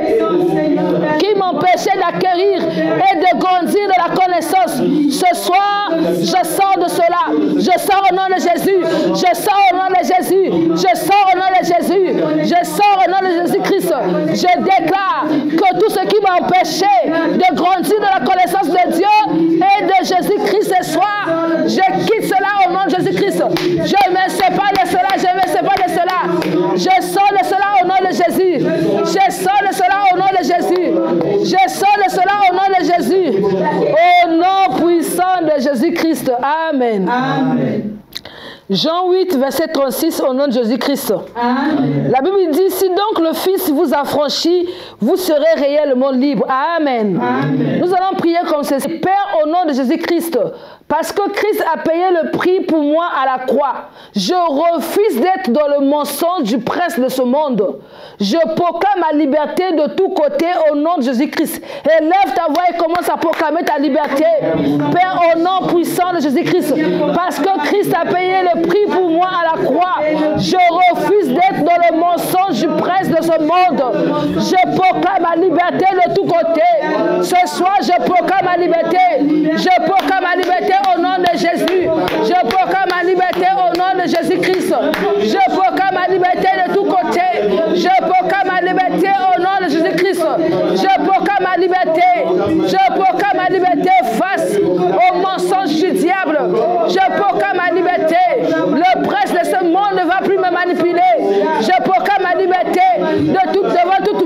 qui m'empêchait d'acquérir et de grandir de la connaissance, ce soir, je sors de cela. Je sors au nom de Jésus. Je sors au nom de Jésus. Je sors au nom de Jésus. Je sors au nom de Jésus-Christ. Je déclare que tout ce qui m'a empêché de grandir dans la connaissance de Dieu et de Jésus-Christ ce soir, je quitte cela au nom de Jésus-Christ. Je me sépare de cela. Je sors de cela au nom de Jésus. Je sors de cela au nom de Jésus. Je sors de cela au nom de Jésus. Au nom puissant de Jésus-Christ. Amen. Amen. Jean 8, verset 36, au nom de Jésus-Christ. La Bible dit, si donc le Fils vous affranchit, vous serez réellement libre. Amen. Amen. Nous allons prier comme ceci. Père, au nom de Jésus-Christ, parce que Christ a payé le prix pour moi à la croix, je refuse d'être dans le mensonge du prince de ce monde. Je proclame ma liberté de tous côtés au nom de Jésus-Christ. Élève ta voix et commence à proclamer ta liberté. Père, au nom puissant de Jésus-Christ, parce que Christ a payé le prix pour moi à la croix, je refuse d'être dans le mensonge du prince de ce monde. Je proclame ma liberté de tous côtés. Ce soir, je proclame ma liberté. Je proclame ma liberté au nom de Jésus. Je proclame ma liberté au nom de Jésus-Christ. Je proclame ma liberté de tous côtés. Je proclame ma liberté au nom de Jésus-Christ. Je proclame ma liberté. Je proclame ma liberté face au mensonge du diable. Je proclame ma liberté. Le prince de ce monde ne va plus me manipuler. Je proclame ma liberté devant toute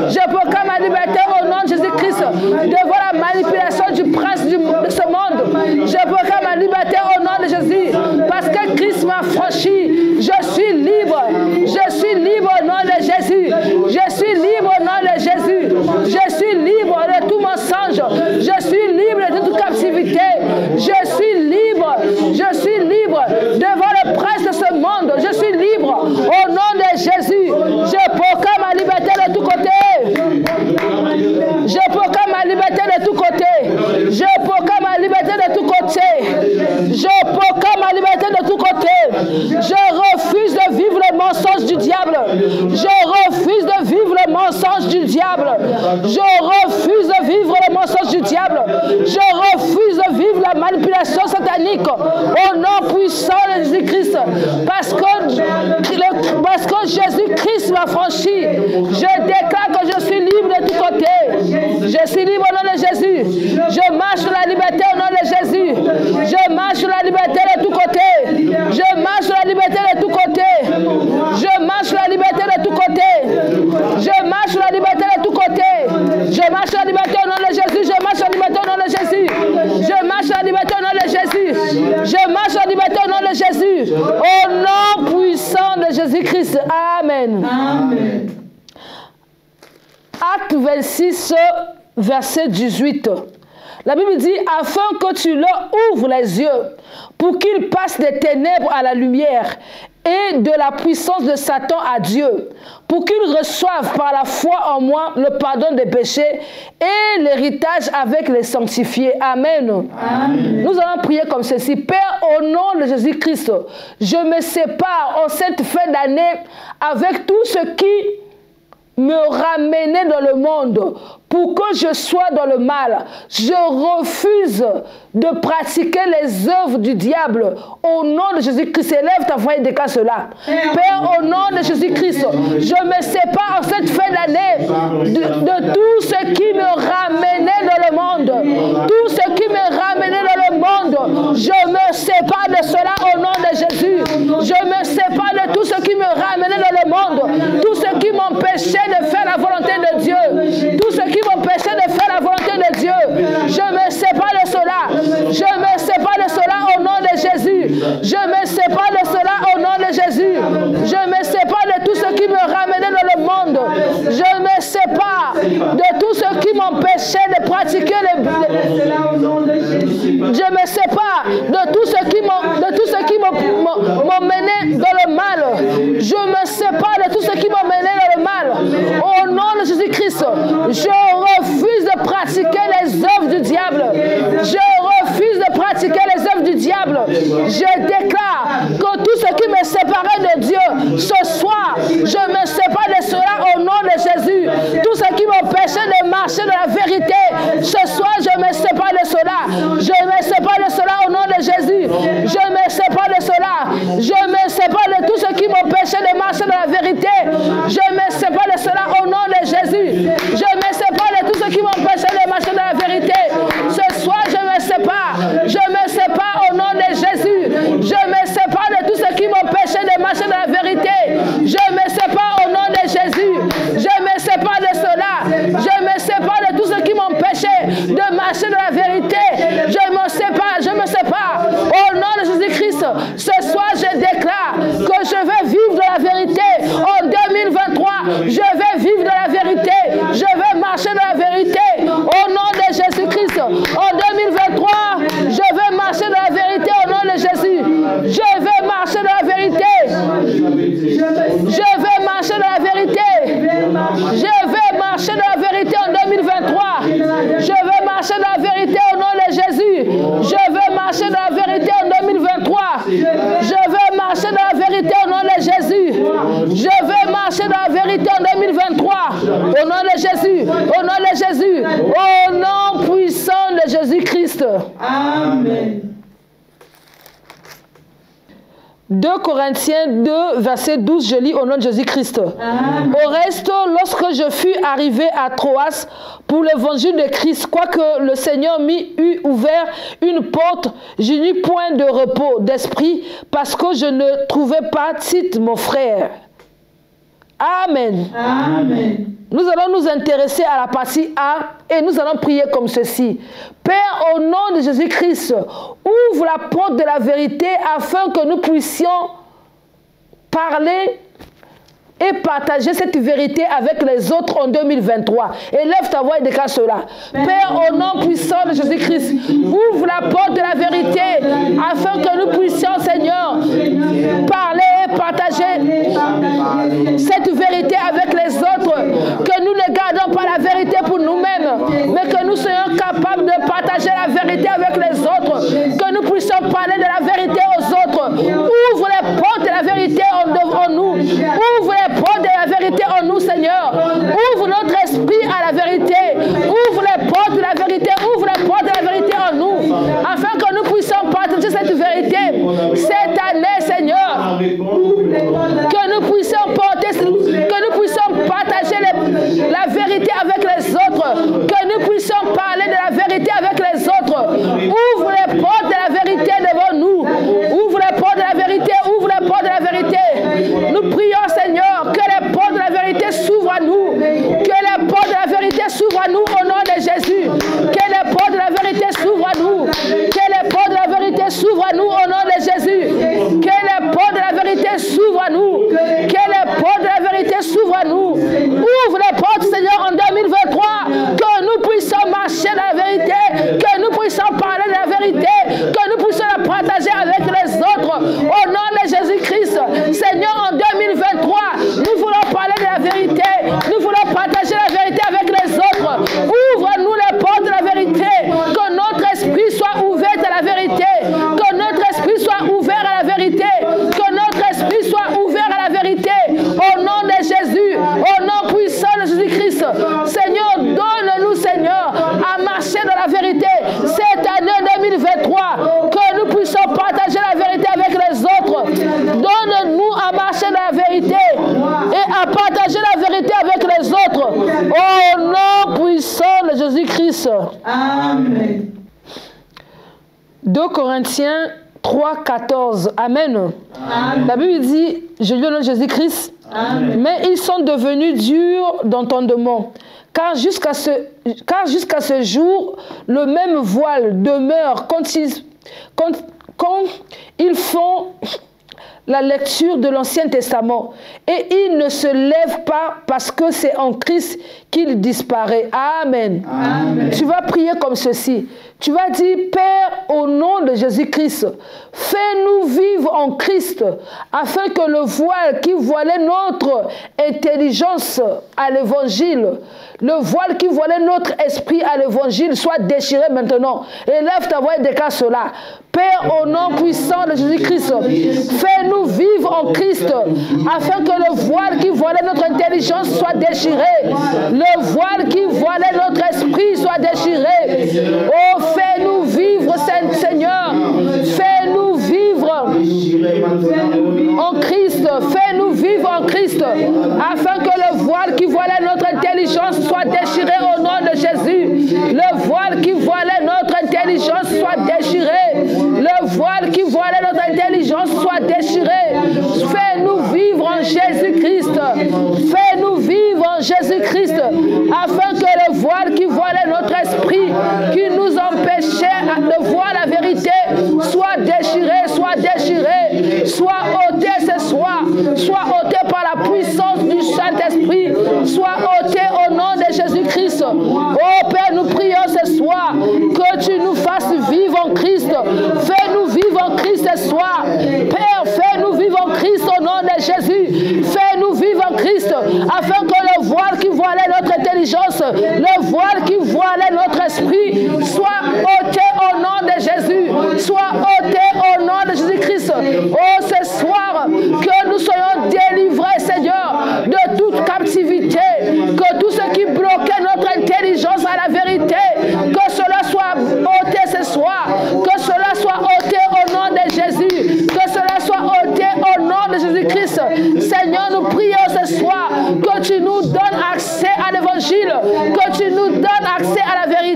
Je proclame ma liberté au nom de Jésus-Christ devant la manipulation du prince de ce monde. Je proclame ma liberté au nom de Jésus parce que Christ m'a franchi. Je suis libre. Je suis libre au nom de Jésus. Je suis libre au nom de Jésus. Je suis libre de tout mensonge. Je suis libre de toute captivité. Je suis libre. Je suis libre devant le prince de ce monde. Je suis libre au nom de Jésus. Je proclame ma liberté de tous côtés. Je proclame ma liberté de tous côtés. Je proclame ma liberté de tous côtés. Je proclame ma liberté de tous côtés. Je refuse de vivre le mensonge du diable. Je refuse de vivre le mensonge du diable. Je refuse de vivre le mensonge du diable. Je refuse de vivre la manipulation satanique au nom puissant de Jésus-Christ. Parce que Jésus-Christ m'a franchi. Je déclare que je suis libre de tous côtés. Je suis libre au nom de Jésus. Je marche sur la liberté au nom de Jésus. Je marche sur la liberté de tous côtés. Je marche sur la liberté de tous côtés. Je marche sur la liberté de tous côtés. Je marche sur la liberté de tous côtés. Je marche sur la liberté au nom de Jésus. Je marche sur la liberté au nom de Jésus. Je marche sur la liberté au nom de Jésus. Je marche sur la liberté au nom de Jésus. Au nom puissant de Jésus-Christ. Amen. Amen. Acte 26, verset 18. La Bible dit, afin que tu leur ouvres les yeux, pour qu'ils passent des ténèbres à la lumière et de la puissance de Satan à Dieu, pour qu'ils reçoivent par la foi en moi le pardon des péchés et l'héritage avec les sanctifiés. Amen. Amen. Nous allons prier comme ceci. Père, au nom de Jésus-Christ, je me sépare en cette fin d'année avec tout ce qui me ramenait dans le monde pour que je sois dans le mal. Je refuse de pratiquer les œuvres du diable. Au nom de Jésus-Christ, élève ta voix et déclare cela. Père, au nom de Jésus-Christ, je me sépare en cette fin d'année de tout ce qui me ramenait dans le monde. Tout ce qui me ramenait dans le monde, je me sépare de cela au nom de Jésus. Je me sépare de tout ce qui me ramenait dans le monde. Tout ce qui m'empêchait de faire la volonté de Dieu. Tout ce qui m'empêchait de faire la volonté de Dieu. Je me sépare de cela. Je me sépare de cela au nom de Jésus. Je me sépare de cela au nom de Jésus. Je me sépare de tout ce qui me ramenait dans le monde. Je me sépare de tout ce qui m'empêchait de pratiquer Je me sépare de tout ce qui m'emmenait dans le mal. Je me sépare de tout ce qui m'emmenait dans le mal. Au nom de Jésus-Christ, je refuse de pratiquer les œuvres du diable. Je refuse de pratiquer les œuvres du diable. Je déclare que tout ce qui me séparait de Dieu, ce soir, je me sépare de cela au nom de Jésus. Tout ce qui m'empêchait de marcher dans la vérité, ce soir, je me sépare de cela. Je me sépare de cela au nom de Jésus. Je me sépare de cela. Je me sépare de tout ce qui m'empêchait de marcher dans la vérité. Je me sépare de cela au nom de Jésus. Je me sépare de tout ce qui m'empêchait de marcher dans la vérité. Ce soir, je me sépare. Je me sépare au nom de Jésus. Je me sépare de tout ce qui m'empêchait de marcher dans la vérité. Je me sépare au nom de Jésus. Je me sépare de cela. Je me sépare de tout ce qui m'empêchait de marcher dans la vérité. Je me sépare. Au nom de Jésus-Christ, ce soir, je déclare que je vais vivre dans la vérité. En 2023, je vais vivre dans la vérité. Je vais marcher dans la vérité. Au nom de Jésus-Christ, en 2023, je vais marcher dans la vérité au nom de Jésus. Je vais marcher dans la vérité. Je vais marcher dans la vérité. Je vais marcher dans la vérité en 2023. Je vais marcher dans la vérité au nom de Jésus. Je vais marcher dans la vérité en 2023. Je vais marcher dans la vérité au nom de Jésus. Je vais marcher dans la vérité en 2023. Au nom de Jésus. Au nom de Jésus. Au nom puissant de Jésus-Christ. Amen. 2 Corinthiens 2, verset 12, je lis au nom de Jésus-Christ. Au reste, lorsque je fus arrivé à Troas pour l'évangile de Christ, quoique le Seigneur m'y eût ouvert une porte, je n'eus point de repos d'esprit parce que je ne trouvais pas Tite, mon frère. Amen. Amen. Nous allons nous intéresser à la partie A et nous allons prier comme ceci. Père, au nom de Jésus-Christ, ouvre la porte de la vérité afin que nous puissions parler et partager cette vérité avec les autres en 2023. Élève ta voix et déclare cela. Père, au nom puissant de Jésus-Christ, ouvre la porte de la vérité afin que nous puissions, Seigneur, parler et partager cette vérité avec les autres. Que nous ne gardons pas la vérité pour nous-mêmes, mais que nous soyons capables de partager la vérité avec les autres. Que nous puissions parler de la vérité aux autres. Ouvre les portes de la vérité en nous. Ouvre les portes de la vérité en nous, Seigneur. Ouvre notre esprit à la vérité. Ouvre les portes de la vérité. Ouvre les portes de la vérité en nous. Afin que nous puissions partager cette vérité cette année, Seigneur. Que nous puissions partager la vérité avec les autres. Que nous puissions parler de la vérité avec les autres. Ouvre les portes de la vérité devant nous. Ouvre les portes de la vérité. Ouvre les portes de la vérité. Nous prions, Seigneur, que les portes de la vérité s'ouvrent à nous. Que les portes de la vérité s'ouvrent à nous au nom de Jésus. Que les portes de la vérité s'ouvrent à nous. Que les portes de la vérité s'ouvrent à nous au nom de Jésus. Que les portes de la vérité s'ouvrent à nous. Que les portes de la vérité s'ouvrent à nous. Ouvre les portes, Seigneur, en 2023. Que nous puissions marcher dans la vérité. Que nous puissions parler de la vérité. Que nous puissions la partager avec les autres. Au nom de Jésus-Christ. Seigneur, en 2023, nous voulons parler de la vérité. Nous voulons partager la vérité avec les autres. Ouvre-nous les portes de la vérité. Que notre esprit soit ouvert à la vérité. Que notre esprit soit ouvert à la vérité. Que notre esprit soit ouvert à la vérité. Au nom de Jésus. Au nom puissant de Jésus-Christ. Seigneur, donne-nous, Seigneur, à marcher dans la vérité. Cette année 2023, que nous puissions partager la vérité avec les autres. Donne-nous à marcher dans la vérité et à partager la vérité avec les autres. Au nom puissant de Jésus-Christ. Amen. 2 Corinthiens 3, 14. Amen. Amen. La Bible dit, je lis au nom de Jésus-Christ, mais ils sont devenus durs d'entendement. Car jusqu'à ce jour, le même voile demeure quand ils font la lecture de l'Ancien Testament. Et il ne se lève pas parce que c'est en Christ qu'il disparaît. Amen. Amen. Tu vas prier comme ceci. Tu vas dire, Père, au nom de Jésus-Christ, fais-nous vivre en Christ, afin que le voile qui voilait notre intelligence à l'évangile, le voile qui voilait notre esprit à l'évangile soit déchiré maintenant. Élève ta voix et déclare cela. Père, au nom puissant de Jésus-Christ, fais-nous vivre en Christ, afin que le voile qui voilait notre intelligence soit déchiré. Le voile qui voilait notre esprit soit déchiré. Oh, fais-nous vivre, Seigneur. Fais-nous vivre en Christ. Fais-nous vivre en Christ, afin que le voile qui voilait notre intelligence soit déchiré au nom de Jésus. Le voile qui voilait notre intelligence soit déchiré. Le voile qui voilait notre intelligence soit déchiré. Fais-nous vivre en Jésus-Christ. Fais-nous vivre en Jésus-Christ, afin que le voile qui voilait notre esprit, qui nous empêchait de voir la vérité, soit déchiré, soit ôté ce soir, soit ôté par la puissance du Saint-Esprit, soit ôté au nom de Jésus-Christ. Oh Père, nous prions ce soir que tu nous fasses vivre en Christ. Fais-nous vivre en Christ ce soir. Père, fais-nous vivre en Christ au nom de Jésus. Fais-nous vivre en Christ, afin que le voile qui voilait notre intelligence, le voile qui voilait notre esprit, soit ôté au nom de Jésus. Soit ôté au nom de Jésus-Christ. Oh, ce soir, que nous soyons délivrés, Seigneur, de toute captivité, que tout ce qui bloquait notre intelligence à la vérité, que cela soit ôté ce soir, que cela soit ôté au nom de Jésus, que cela soit ôté au nom de Jésus-Christ. Seigneur, nous prions ce soir que tu nous donnes accès à l'évangile, que tu nous donnes accès à la vérité,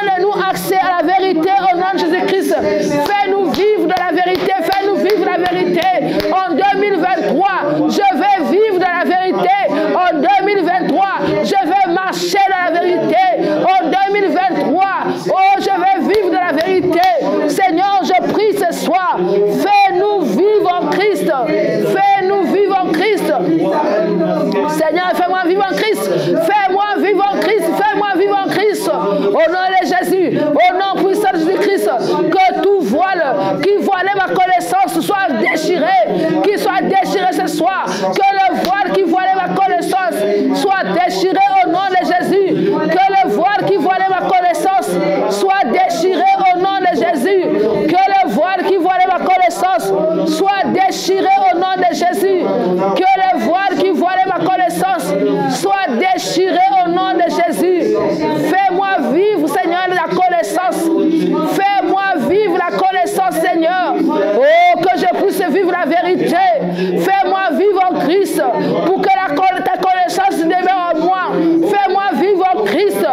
Donne-nous accès à la vérité au nom de Jésus-Christ. Fais-nous vivre de la vérité. Fais-nous vivre la vérité. En 2023, je vais vivre de la vérité. En 2023, je vais marcher dans la vérité. En 2023, oh, je vais vivre de la vérité. Seigneur, je prie ce soir. Fais-nous vivre en Christ. Fais-nous vivre en Christ. Seigneur, fais-moi vivre en Christ. Fais-moi vivre en Christ. Fais-moi vivre en Christ. Au nom de Jésus. Au nom puissant de Jésus-Christ. Que tout voile qui voilait ma connaissance soit déchiré. Qu'il soit déchiré ce soir. Que le voile qui voilait ma connaissance soit déchiré au nom de Jésus. Que le voile qui voilait ma connaissance soit déchiré au nom de Jésus. Que le voile qui voilait ma connaissance soit déchiré au nom de Jésus. Que le voile qui voilait ma connaissance soit déchiré au nom de Jésus. Fais-moi vivre, Seigneur, la connaissance. Fais-moi vivre la connaissance, Seigneur. Oh, que je puisse vivre la vérité. Fais-moi vivre en Christ pour que ta connaissance demeure en moi. Fais-moi vivre en Christ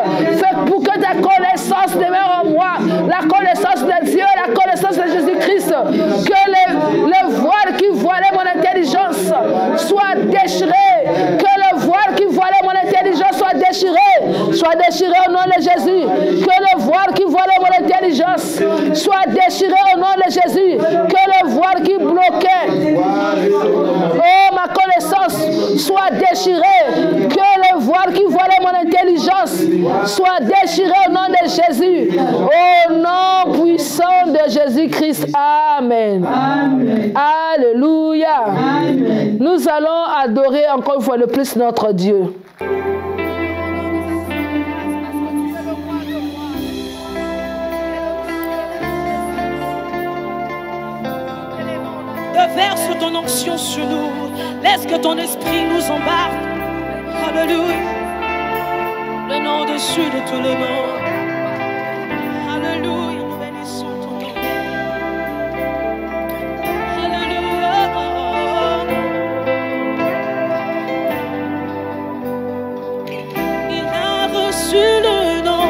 pour que ta connaissance demeure en moi. La connaissance de Dieu, la connaissance de Jésus-Christ. Que le voile qui voilait mon intelligence soit déchiré. Que le voile qui voilait mon intelligence soit déchiré. Soit déchiré au nom de Jésus. Que le voile qui voilait mon intelligence soit déchiré au nom de Jésus. Que le voile qui bloquait, oh, ma connaissance soit déchiré. Que le voile qui voilait mon intelligence soit déchiré au nom de Jésus. Au nom puissant de Jésus-Christ. Amen. Amen. Alléluia. Amen. Nous allons adorer encore une fois de plus notre Dieu. Verse ton onction sur nous. Laisse que ton esprit nous embarque. Alléluia. Le nom dessus de tout le nom. Alléluia. Nous bénissons ton nom. Alléluia. Il a reçu le nom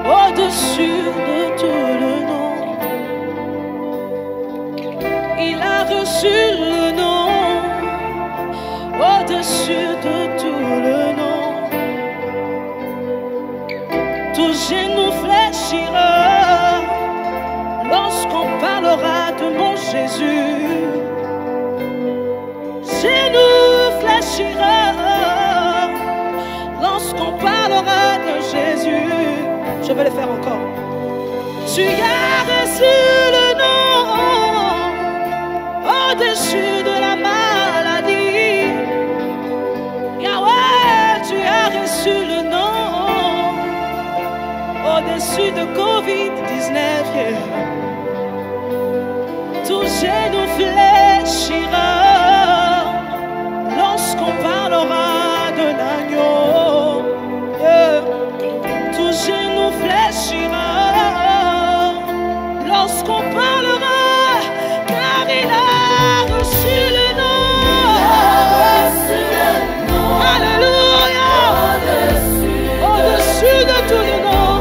au-dessus de tout le nom. Il a reçu le nom au-dessus de tout le nom. Tout genou fléchira lorsqu'on parlera de mon Jésus. Genou fléchira lorsqu'on parlera de Jésus. Je vais le faire encore. Tu as reçu le nom au-dessus de la maladie. Yahweh, tu as reçu le nom au-dessus de Covid-19. Tout genou fléchira lorsqu'on parlera de l'agneau. Tout genou fléchira lorsqu'on parlera. Il a reçu le nom. Alléluia. Au-dessus de tout le nom.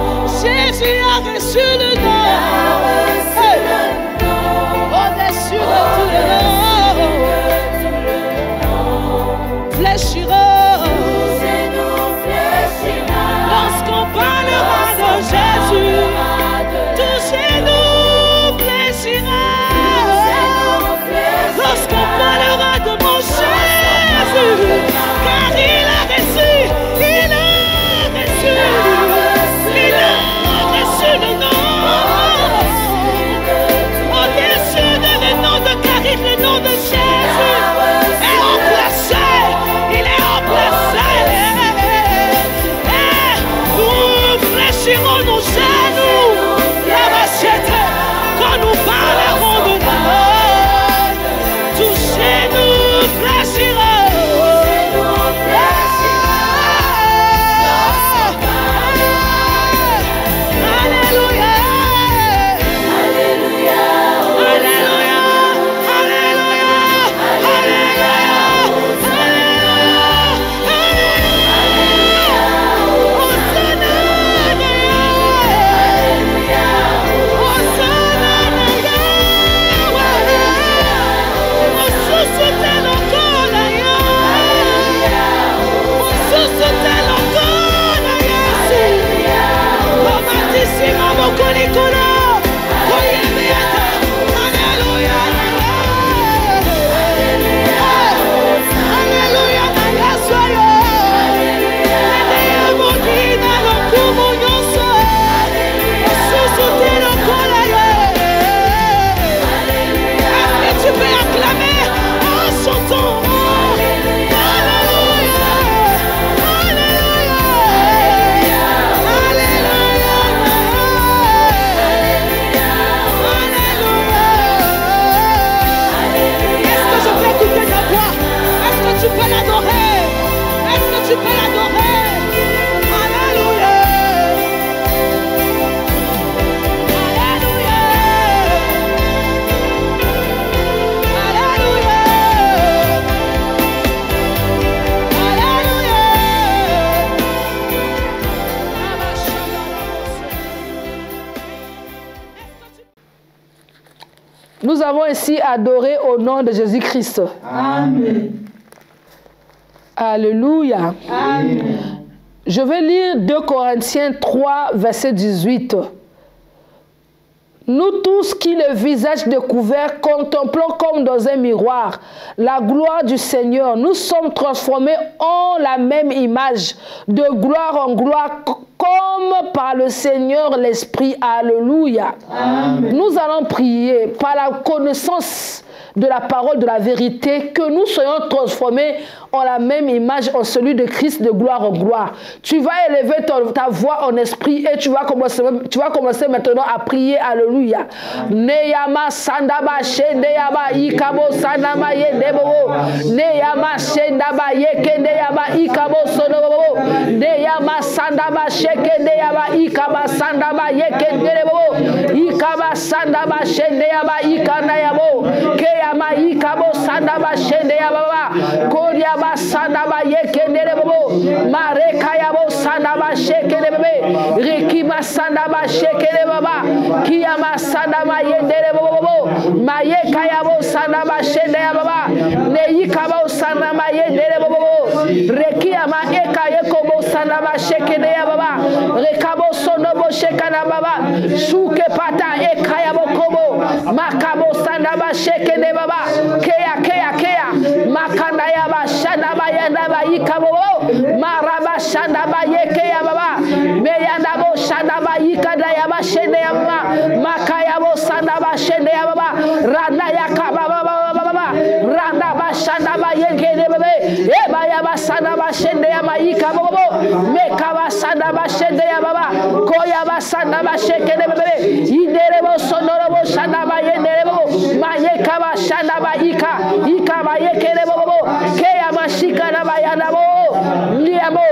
Jésus a reçu le nom. Au-dessus de tout le nom. Fléchira. Lorsqu'on parlera de Jésus. Tout genou fléchira. Lorsqu'on parlera de mon Jésus, car il a reçu, il a reçu, il a reçu le nom. Au-dessus de le nom de Karim, le nom de Jésus est en place, il est en place. Et nous fléchirons nos genoux, la machette, quand nous parlerons de nous. Touchez-nous, fléchira. Alléluia. Alléluia. Alléluia. Alléluia. Nous avons ainsi adoré au nom de Jésus-Christ. Amen. Alléluia. Amen. Je vais lire 2 Corinthiens 3, verset 18. Nous tous qui, le visage découvert, contemplons comme dans un miroir la gloire du Seigneur, nous sommes transformés en la même image, de gloire en gloire, comme par le Seigneur l'Esprit. Alléluia. Amen. Nous allons prier par la connaissance de la parole de la vérité, que nous soyons transformés en la même image, en celui de Christ, de gloire en gloire. Tu vas élever ta voix en esprit et tu vas commencer maintenant à prier. Alléluia. Neyama sandaba shendeyaba ikabo sanama yedebo. Neyama shendaba yekendeyaba ikabo sonobo. Neyama sandaba shekendeyaba ikaba sandaba yekendebo. Ikaba sandaba shendeyaba ikandayabo. Keyama ikabo sandaba shendeyaba. Koryaba sandaba yekendebo. Marekayabo sandaba shekelebe. Rekiba sandaba shekelebe. Kiyama sandaba yenderebo. Mayekayabo sandaba shendeyaba. Neikabo sandaba yenderebo. Rekiyama ekayekobo sandaba shekeleyaba. Rekabo sonobo shekanaba. Shuke pata ekayabo kobo. Makabo sandaba shekeleba. Keya makanda yaba shandaba yandaba ikabo. Maraba shandaba yekeya baba. Meyandabo shandaba ikada yaba shende yaba. Makayabo sandaba shende yaba. Randa yakaba baba. Randa ba shandaba yekede bebe. Eba yaba sandaba shende yaba ikabo. Mekaba sandaba shende yaba. Koyaba sandaba shekede bebe. Iderebo sonorobo shandaba yenderebo. Mayekaba shandaba ikaba yekede bobo. Keyama shikana bayandabo. Niamo.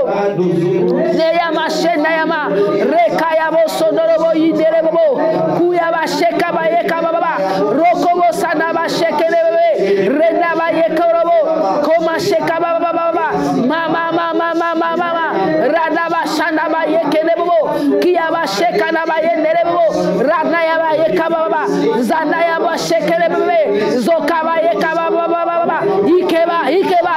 Neyama shenda yama. Rekayabo sonorobo iderebo. Kuyaba shekaba yekaba baba. Rokobo sandaba shekede bebe. Rendaba yekorobo. Koma shekaba baba. Mama. Radaba shandaba yekede bobo. Kiyaba shekana bayenderebo. Radnayaba yekaba baba. Zandayaba shekede bebe. Zokaba yekaba baba.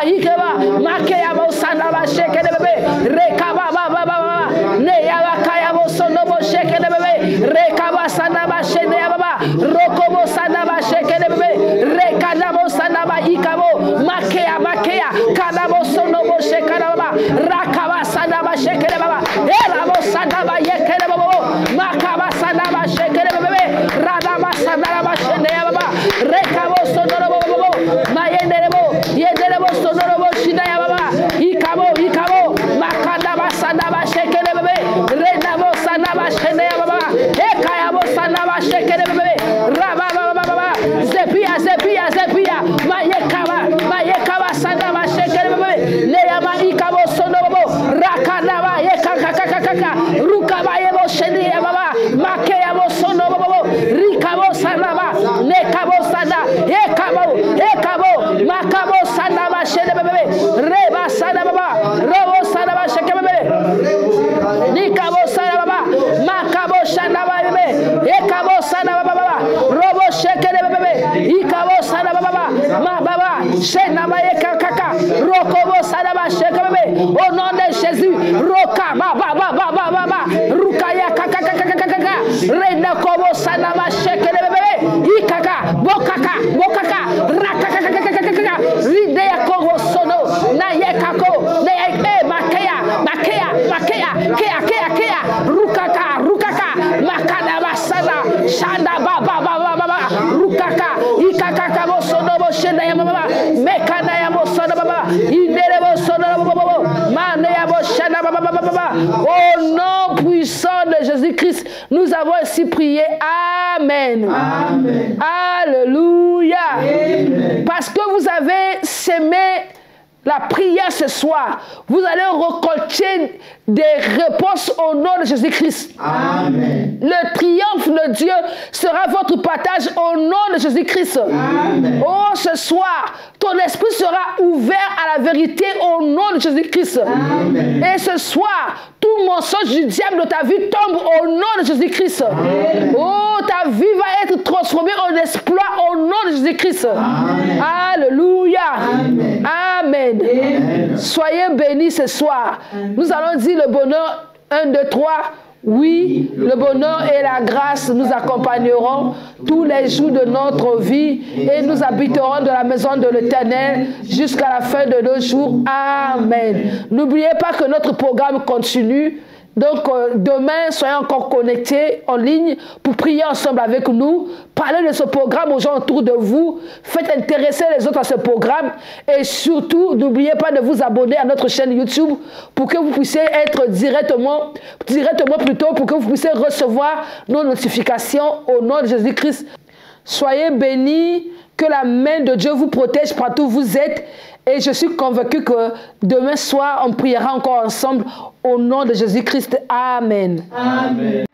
Ikeba. Makeyabo sandaba shekede bebe. Rekaba baba. Neyaba kayabo sonobo shekede bebe. Rekaba sandaba shende baba. Rokobo sandaba shekede bebe. Rekadabo sandaba ikabo. Makeya. Kadabo sonobo shekede baba. Rakaba sandaba shekede baba. Elabo sandaba yekede baba. Makaba sandaba shekede bebe. Radaba sandaba shende baba. Rekabo sonobo baba. Mayenderebo. Yenderebo sonobo shida baba. Ikabo. Makadaba sandaba shekede bebe. Redabo sandaba shende baba. Ekayabo sandaba shekede bebe. Rababa. Zepia. Mayekaba sandaba shekede bebe. Neyama ikabo sonobo. Rakadaba yekaka. Rukaba yebo shende baba. Makeyabo sonobo. Rikabo sandaba. Nekabo sanda. Ekabo. Makabo sandaba shende bebe. Reba sandaba. Robo sandaba shekede bebe. Nikabo sandaba. Makabo sandaba bebe. Ekabo sandaba baba. Robo shekede bebe. Ikabo sandaba baba. Ma baba. Shendaba yekaka. Rokobo sandaba shekede bebe. Au nom de Jésus. Roka baba. Rukaya kaka. Renda kobo sandaba shekede bebe. Ikaka. Bokaka. Rakaka. Ridea kobo sono. Na yekako. Makea. Rukaka. Makada basana. Shanda baba. Rukaka. Ikaka kabo sono bo shenda ya baba. Mekana ya bo sono baba. Indere bo sono baba. Mane ya bo shenda baba. Au nom puissant de Jésus-Christ, nous avons ainsi prié. Amen. Alléluia. Amen. Parce que vous avez sémé la prière ce soir, vous allez récolter des réponses au nom de Jésus-Christ. Amen. Le triomphe de Dieu sera votre partage au nom de Jésus-Christ. Oh, ce soir, ton esprit sera ouvert à la vérité au nom de Jésus-Christ. Et ce soir, tout mensonge du diable de ta vie tombe au nom de Jésus-Christ. Oh, ta vie va être transformée en exploit au Jésus-Christ. Amen. Alléluia. Amen. Amen. Amen. Soyez bénis ce soir. Amen. Nous allons dire le bonheur 1, 2, 3. Oui, le bonheur et la grâce nous accompagneront tous les jours de notre vie et nous habiterons dans la maison de l'Éternel jusqu'à la fin de nos jours. Amen. N'oubliez pas que notre programme continue. Donc, demain, soyez encore connectés en ligne pour prier ensemble avec nous. Parlez de ce programme aux gens autour de vous. Faites intéresser les autres à ce programme. Et surtout, n'oubliez pas de vous abonner à notre chaîne YouTube pour que vous puissiez être directement plutôt, pour que vous puissiez recevoir nos notifications au nom de Jésus-Christ. Soyez bénis, que la main de Dieu vous protège partout où vous êtes. Et je suis convaincu que demain soir, on priera encore ensemble au nom de Jésus-Christ. Amen. Amen.